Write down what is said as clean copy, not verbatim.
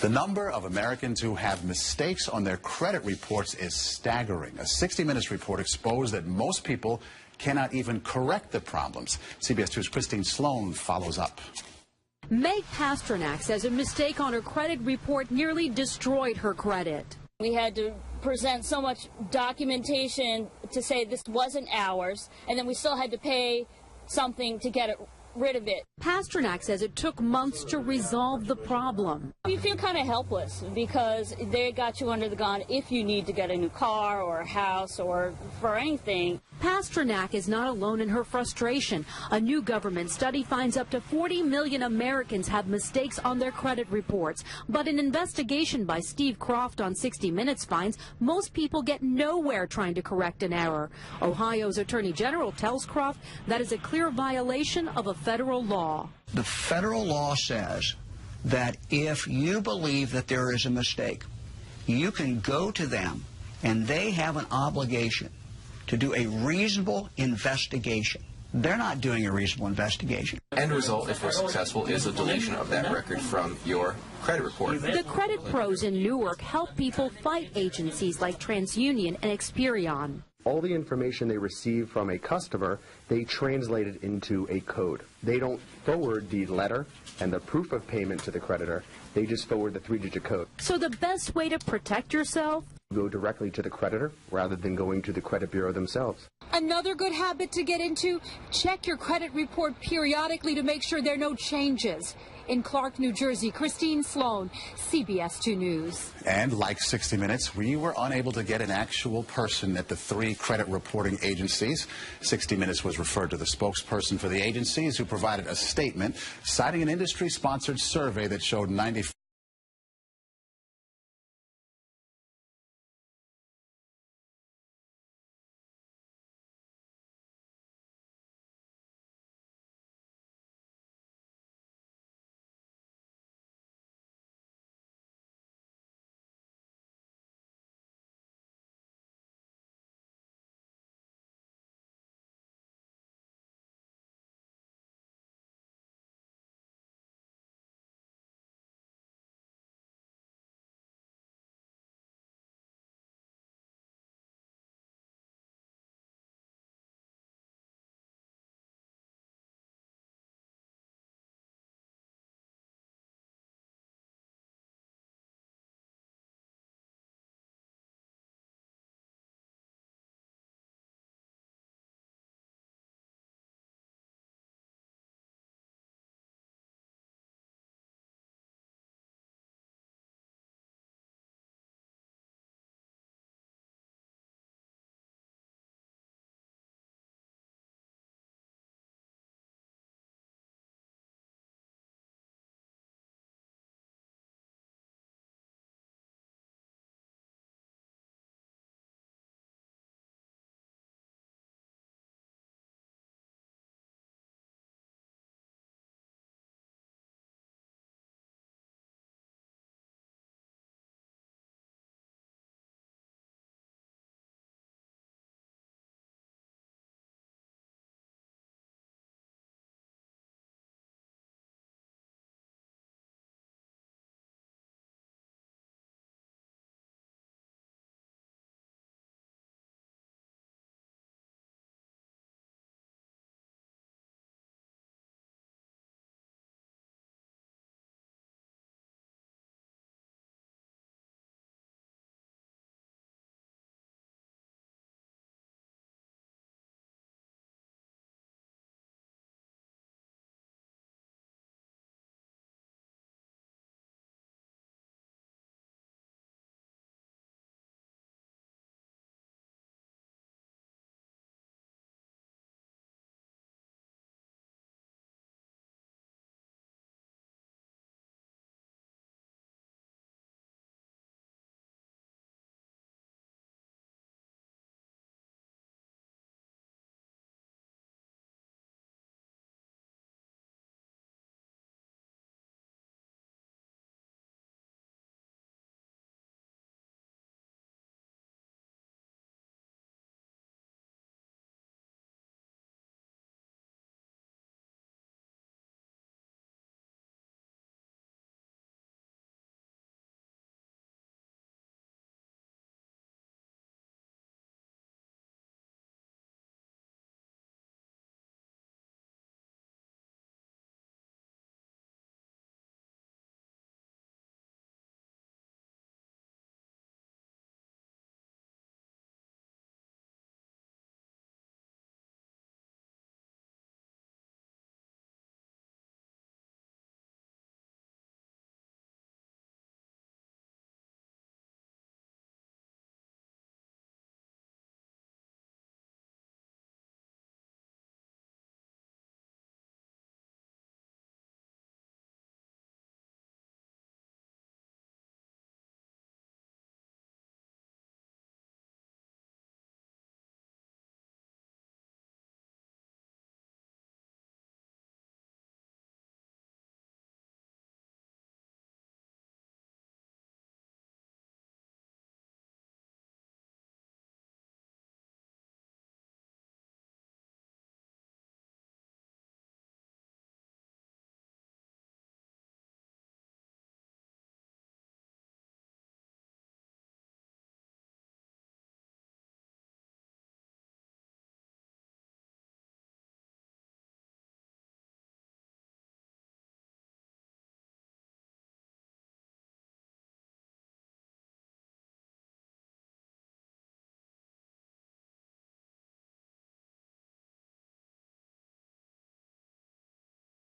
The number of Americans who have mistakes on their credit reports is staggering. A 60 Minutes report exposed that most people cannot even correct the problems. CBS 2's Christine Sloan follows up. Meg Pasternak says a mistake on her credit report nearly destroyed her credit. We had to present so much documentation to say this wasn't ours, and then we still had to pay something to get rid of it. Pasternak says it took months to resolve the problem. You feel kind of helpless because they got you under the gun if you need to get a new car or a house or for anything. Pasternak is not alone in her frustration. A new government study finds up to 40 million Americans have mistakes on their credit reports. But an investigation by Steve Croft on 60 Minutes finds most people get nowhere trying to correct an error. Ohio's Attorney General tells Croft that is a clear violation of a federal law. The federal law says that if you believe that there is a mistake, you can go to them and they have an obligation to do a reasonable investigation. They're not doing a reasonable investigation. End result, if we're successful, is a deletion of that record from your credit report. The credit pros in Newark help people fight agencies like TransUnion and Experian. All the information they receive from a customer, they translate it into a code. They don't forward the letter and the proof of payment to the creditor. They just forward the 3-digit code. So the best way to protect yourself? Go directly to the creditor rather than going to the credit bureau themselves. Another good habit to get into, check your credit report periodically to make sure there are no changes. In Clark, New Jersey, Christine Sloan, CBS 2 News. And like 60 Minutes, we were unable to get an actual person at the 3 credit reporting agencies. 60 Minutes was referred to the spokesperson for the agencies, who provided a statement citing an industry-sponsored survey that showed 95